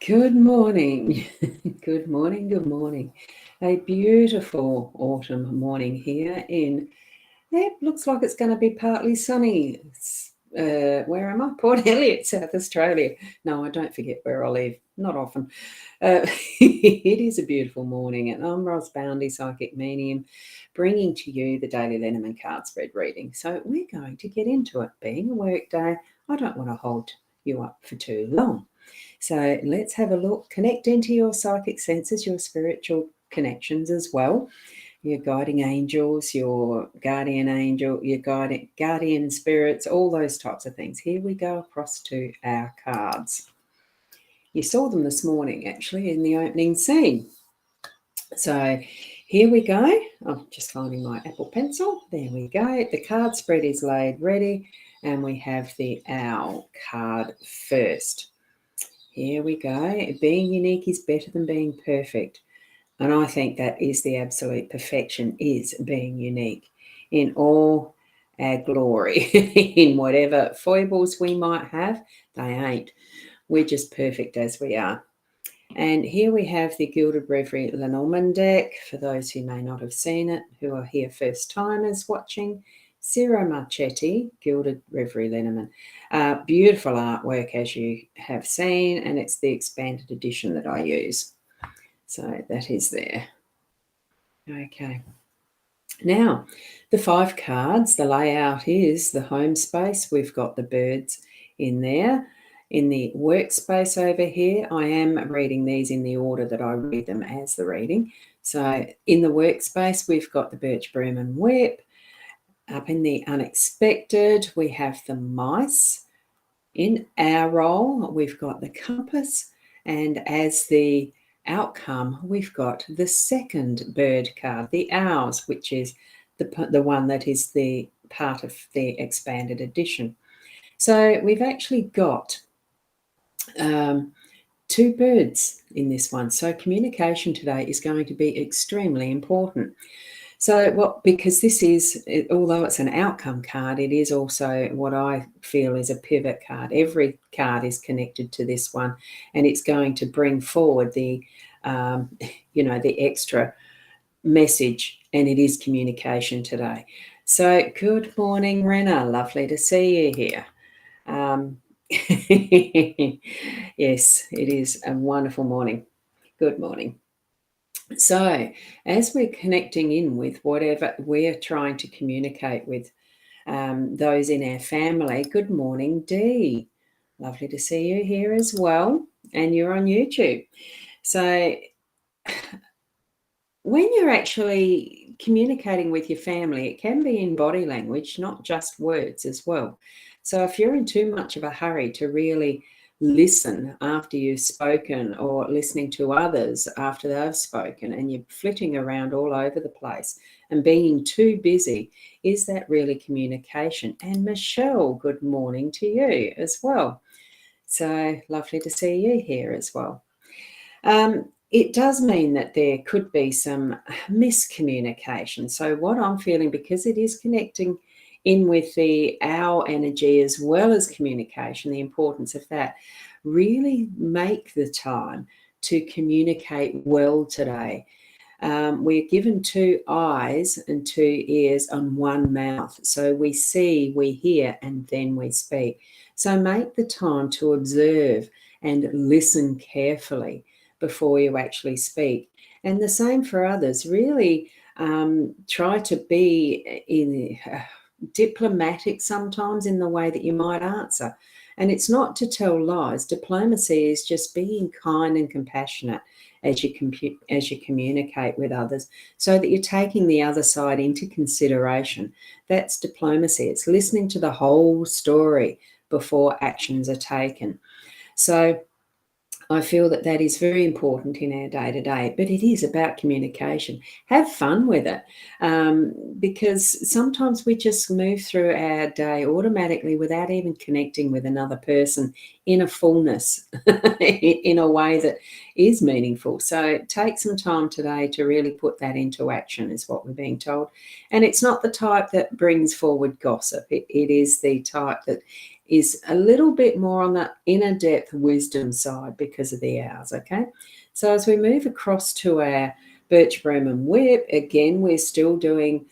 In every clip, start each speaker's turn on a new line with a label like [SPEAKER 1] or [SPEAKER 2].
[SPEAKER 1] Good morning. Good morning. Good morning. A beautiful autumn morning here it looks like it's going to be partly sunny. Where am I? Port Elliot, South Australia. No, I don't forget where I live. Not often. It is a beautiful morning, and I'm Boundy, Psychic Medium, bringing to you the daily Lenormand card spread reading. So we're going to get into it. Being a work day, I don't want to hold you up for too long. So let's have a look. Connect into your psychic senses, your spiritual connections as well, your guiding angels, your guardian angel, your guardian spirits, all those types of things. Here we go across to our cards. You saw them this morning, actually, in the opening scene. So here we go. I'm just finding my Apple Pencil. There we go. The card spread is laid ready, and we have the Owl card first. Here we go. Being unique is better than being perfect. And I think that is the absolute perfection, is being unique in all our glory. In whatever foibles we might have, they ain't. We're just perfect as we are. And here we have the Gilded Reverie Lenormand deck. For those who may not have seen it, who are here first timers watching, Ciro Marchetti, Gilded Reverie Lenormand. Beautiful artwork, as you have seen, and it's the expanded edition that I use. So that is there. Okay. Now, the 5 cards, the layout is the home space. We've got the birds in there. In the workspace over here, I am reading these in the order that I read them as the reading. So in the workspace, we've got the birch broom and whip. Up in the unexpected, we have the mice. In our role, we've got the compass. And as the outcome, we've got the second bird card, the owls, which is the one that is the part of the expanded edition. So we've actually got 2 birds in this one. So communication today is going to be extremely important. So, because this is, although it's an outcome card, it is also what I feel is a pivot card. Every card is connected to this one, and it's going to bring forward the extra message, and it is communication today. So, good morning, Renna. Lovely to see you here. Yes, it is a wonderful morning. Good morning. So as we're connecting in with whatever we're trying to communicate with those in our family, good morning, Dee. Lovely to see you here as well. And you're on YouTube. So when you're actually communicating with your family, it can be in body language, not just words as well. So if you're in too much of a hurry to really listen after you've spoken, or listening to others after they've spoken, and you're flitting around all over the place and being too busy, is that really communication? And Michelle, good morning to you as well. So lovely to see you here as well. It does mean that there could be some miscommunication. So what I'm feeling, because it is connecting in with the owl energy as well as communication, the importance of that, really make the time to communicate well today. We're given 2 eyes and 2 ears and 1 mouth. So we see, we hear, and then we speak. So make the time to observe and listen carefully before you actually speak. And the same for others. Really try to be diplomatic sometimes in the way that you might answer. And it's not to tell lies. Diplomacy is just being kind and compassionate as you communicate with others, so that you're taking the other side into consideration. That's diplomacy. It's listening to the whole story before actions are taken. So I feel that that is very important in our day-to-day, but it is about communication. Have fun with it, because sometimes we just move through our day automatically without even connecting with another person in a fullness, in a way that is meaningful. So take some time today to really put that into action, is what we're being told. And it's not the type that brings forward gossip. It is the type that is a little bit more on that inner depth wisdom side because of the hours, okay? So as we move across to our birch, broom and whip, again, we're still doing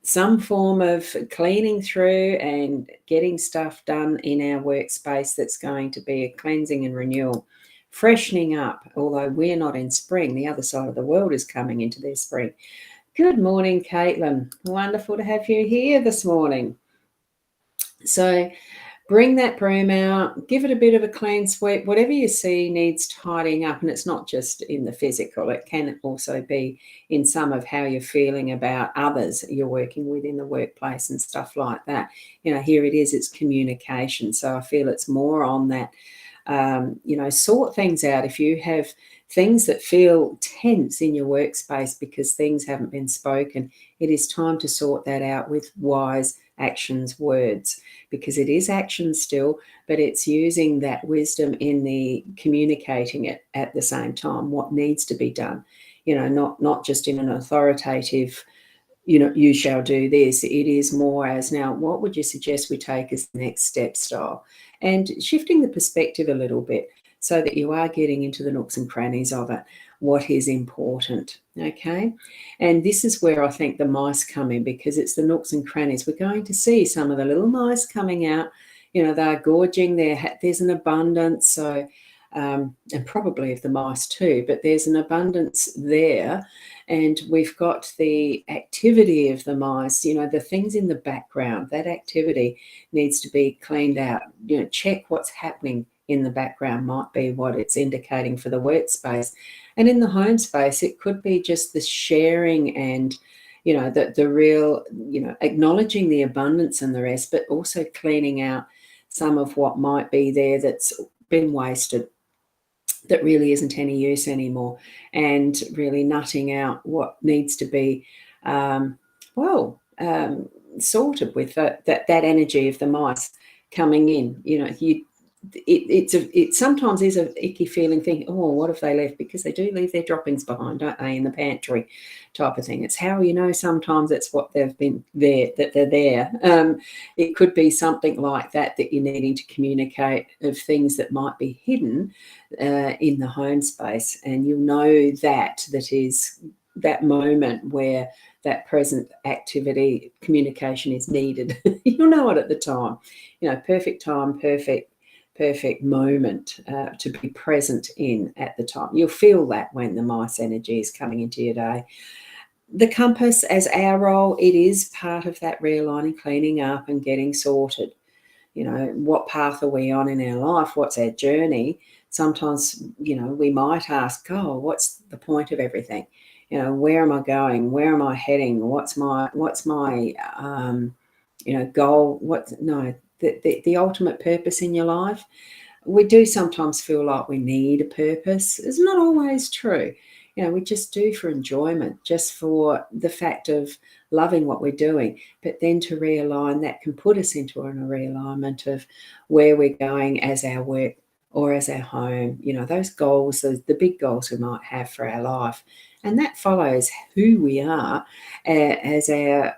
[SPEAKER 1] some form of cleaning through and getting stuff done in our workspace that's going to be a cleansing and renewal, freshening up. Although we're not in spring, the other side of the world is coming into their spring. Good morning, Caitlin. Wonderful to have you here this morning. So bring that broom out, give it a bit of a clean sweep. Whatever you see needs tidying up, and it's not just in the physical. It can also be in some of how you're feeling about others you're working with in the workplace and stuff like that. You know, here it is, it's communication. So I feel it's more on that, you know, sort things out. If you have things that feel tense in your workspace because things haven't been spoken, it is time to sort that out with wise actions, words, because it is action still, but it's using that wisdom in the communicating it at the same time, what needs to be done, you know, not just in an authoritative, you know, you shall do this. It is more as, now, what would you suggest we take as the next step style? And shifting the perspective a little bit so that you are getting into the nooks and crannies of it, what is important, okay? And this is where I think the mice come in, because it's the nooks and crannies. We're going to see some of the little mice coming out. You know, they're gorging, there's an abundance, so and probably of the mice too, but there's an abundance there. And we've got the activity of the mice, you know, the things in the background. That activity needs to be cleaned out. You know, check what's happening in the background might be what it's indicating for the workspace. And in the home space, it could be just the sharing and, you know, the real, you know, acknowledging the abundance and the rest, but also cleaning out some of what might be there that's been wasted, that really isn't any use anymore, and really nutting out what needs to be, sorted with that energy of the mice coming in. You know, it sometimes is a icky feeling, thinking, oh, what if they left? Because they do leave their droppings behind, don't they, in the pantry type of thing. It's how, you know, sometimes it's what they've been there, that they're there. It could be something like that you're needing to communicate, of things that might be hidden in the home space, and you'll know that is that moment where that present activity communication is needed. You'll know it at the time, you know, perfect time, perfect moment to be present in at the time. You'll feel that when the mice energy is coming into your day. The compass, as our role, it is part of that realigning, cleaning up and getting sorted. You know, what path are we on in our life? What's our journey? Sometimes, you know, we might ask, oh, what's the point of everything? You know, where am I going? Where am I heading? What's my you know, goal? The ultimate purpose in your life. We do sometimes feel like we need a purpose. It's not always true. You know, we just do for enjoyment, just for the fact of loving what we're doing. But then to realign, that can put us into a realignment of where we're going as our work or as our home. You know, those goals, the big goals we might have for our life. And that follows who we are as our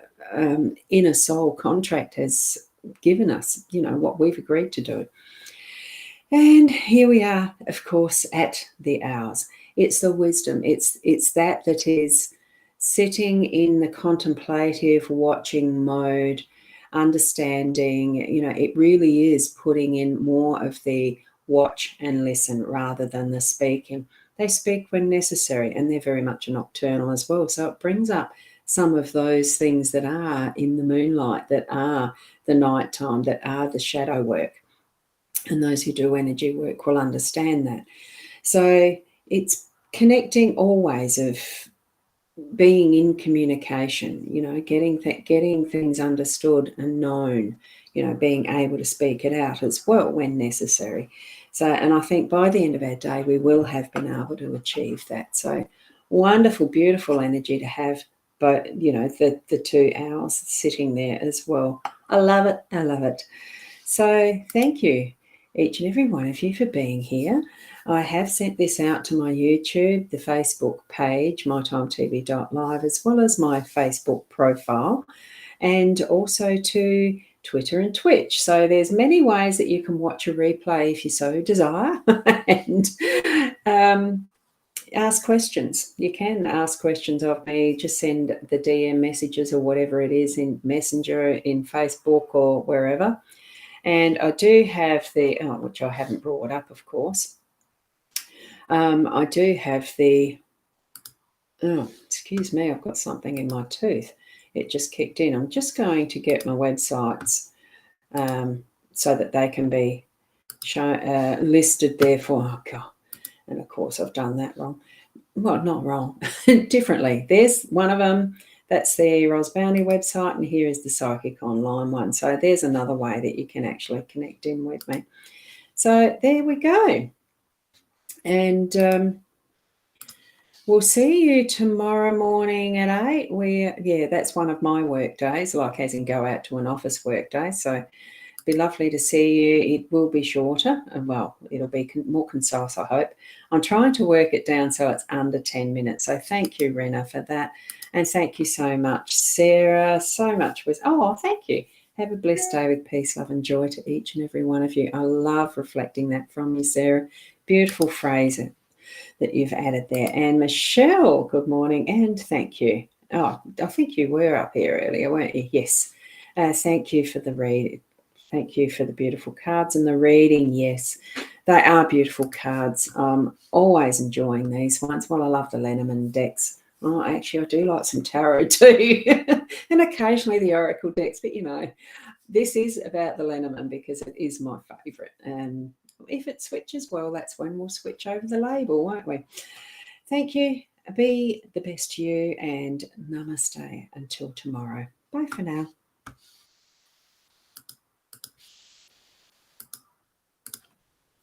[SPEAKER 1] inner soul contract has given us, you know, what we've agreed to do. And here we are, of course, at the hours. It's the wisdom. It's that is sitting in the contemplative, watching mode, understanding. You know, it really is putting in more of the watch and listen rather than the speaking. They speak when necessary, and they're very much a nocturnal as well. So it brings up some of those things that are in the moonlight, that are the nighttime, that are the shadow work. And those who do energy work will understand that. So it's connecting always, of being in communication, you know, getting things understood and known, you know, being able to speak it out as well when necessary. So, and I think by the end of our day, we will have been able to achieve that. So wonderful, beautiful energy to have, but, you know, the 2 hours sitting there as well. I love it. I love it. So thank you, each and every one of you, for being here. I have sent this out to my YouTube, the Facebook page, mytimetv.live, as well as my Facebook profile, and also to Twitter and Twitch. So there's many ways that you can watch a replay if you so desire. And ask questions. You can ask questions of me. Just send the DM messages or whatever it is in Messenger, in Facebook, or wherever. And I do have the, which I haven't brought up, of course. I do have the, excuse me, I've got something in my tooth. It just kicked in. I'm just going to get my websites so that they can be listed there for, oh God. And of course I've done that wrong. Well, not wrong, differently. There's one of them. That's the rosboundy website, and here is the Psychic Online one. So there's another way that you can actually connect in with me. So there we go. And we'll see you tomorrow morning at 8. Yeah, that's one of my work days, like as in go out to an office work day. So be lovely to see you. It will be shorter, and well, it'll be more concise, I hope. I'm trying to work it down so it's under 10 minutes. So thank you, Rena, for that. And thank you so much, Sarah. So much was, thank you. Have a blessed day with peace, love, and joy to each and every one of you. I love reflecting that from you, Sarah. Beautiful phrase that you've added there. And Michelle, good morning, and thank you. Oh, I think you were up here earlier, weren't you? Yes. Thank you for the read. Thank you for the beautiful cards and the reading. Yes, they are beautiful cards. Always enjoying these ones. Well, I love the Lenormand decks. Oh, actually, I do like some tarot too. And occasionally the Oracle decks. But, this is about the Lenormand because it is my favourite. And if it switches, well, that's when we'll switch over the label, won't we? Thank you. Be the best you, and namaste until tomorrow. Bye for now.